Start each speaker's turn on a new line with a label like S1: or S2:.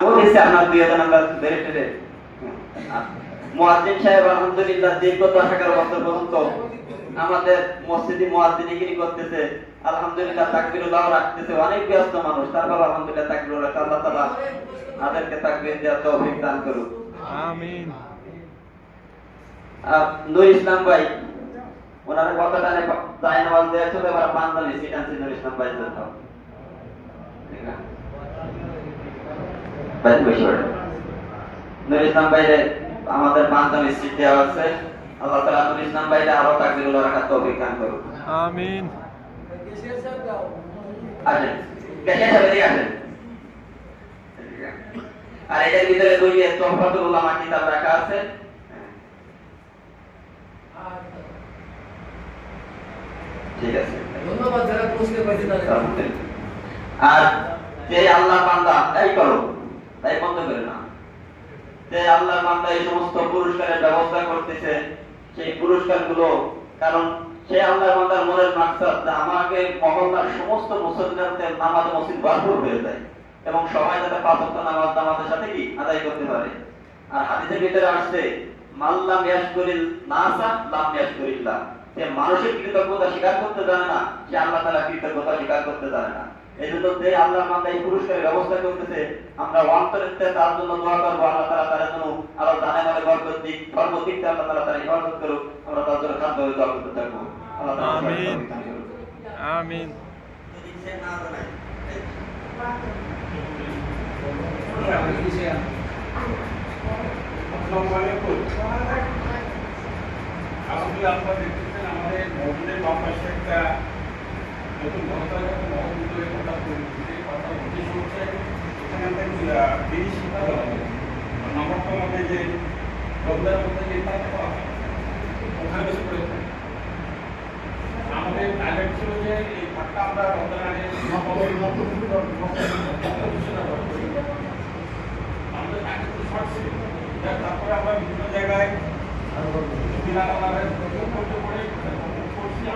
S1: বলতেছি আপনার প্রিয়জন আমরা বেড়ে টেরে মুয়াজ্জিন সাহেব আলহামদুলিল্লাহ দীর্ঘ 10-11 বছর পর্যন্ত আমাদের মসজিদে মুয়াজ্জিনগিরি করতেছে। আলহামদুলিল্লাহ তাকবীরুল্লাহ রাখতেছে। অনেক ব্যস্ত মানুষ, তারপর আলহামদুলিল্লাহ তাকবীরুল্লাহ, আল্লাহ তাআলা আমাদেরকে তাকবীর দেওয়ার তৌফিক দান করুক।
S2: আমিন।
S1: নূর ইসলাম ভাই ওনার কথাটা জায়নামাজ দেওয়া ছিল, এবার পাঞ্জাবি সিট আনছে নূর ইসলাম ভাই জন্য। ভাই বসে পড়েন। নূর ইসলাম ভাইরে আমাদের পাঞ্জাবি সিট দেওয়া আছে। আল্লাহ তাআলা নূর ইসলাম ভাইরে আরো তাকবীরুল্লাহ রাখার তৌফিক দান করুক।
S2: আমিন।
S1: আসেন কেটে যাবে দিয়ে আসেন। আর এটার ভিতরে দুই তোহফাতুল উলামা কিতাব রাখা আছে। ঠিক আছে,
S3: ধন্যবাদ যারা পুরস্কার পাইছে তাদের।
S1: আর যে আল্লাহ বান্দা এই করো তাই বন্ধ করে না, যে আল্লাহ বান্দা এই সমস্ত পুরস্কারের ব্যবস্থা করতেছে, সেই পুরস্কারগুলো কারণ সে আল্লাহ বান্দার মনের মাকসাদ যে আমাকে মহল্লার সমস্ত মুসলমানদের নামাজ মসজিদ ভরপুর হয়ে যায় এবং সবাই যাতে 5 ওয়াক্ত নামাজ জামাতের সাথে কি আদায় করতে পারে। আর হাদিসের ভিতরে আসছে মাল্লাম ইয়াশকুরিল নাসা লাম ইয়াশকুরিল্লাহ, যে মানুষের কৃতজ্ঞতা স্বীকার করতে জানে না, সে আল্লাহ তাআলার কৃতজ্ঞতা স্বীকার করতে জানে না। এজন্য যে আল্লাহ বান্দা এই পুরস্কারের ব্যবস্থা করতেছে, আমরা অন্তরেতে তার জন্য দোয়া করব, আল্লাহ তাআলা তার জন্য আরো জানে মানে বরকত দিক, সর্বদিক থেকে আল্লাহ তাআলা তার ইবাদত করুক। আমরা তার জন্য খাদ্য দোয়া করতে থাকবো। আল্লাহ তাআলা
S2: আমিন। আমিন।
S1: যদি সে না জানে
S4: আসসালামু আলাইকুম। আসলে আপনারা দেখতেছেন আমাদের মসজিদের বাম পাশে একটা নতুন ভবনটার মহৎ কথা বলছি, কথা উদ্দেশ্য হচ্ছে এখানে একটা বিড়ি শিক্ষা হবে। নাম্বারটা আমাদের যে রমজানের মধ্যে যে ওখানে বেশি করে আমাদের টার্গেট ছিল যে এই ঘরটা আমরা রমজান আগে আমাদের টার্গেট শর্ট ছিল, তারপরে আমরা বিভিন্ন জায়গায়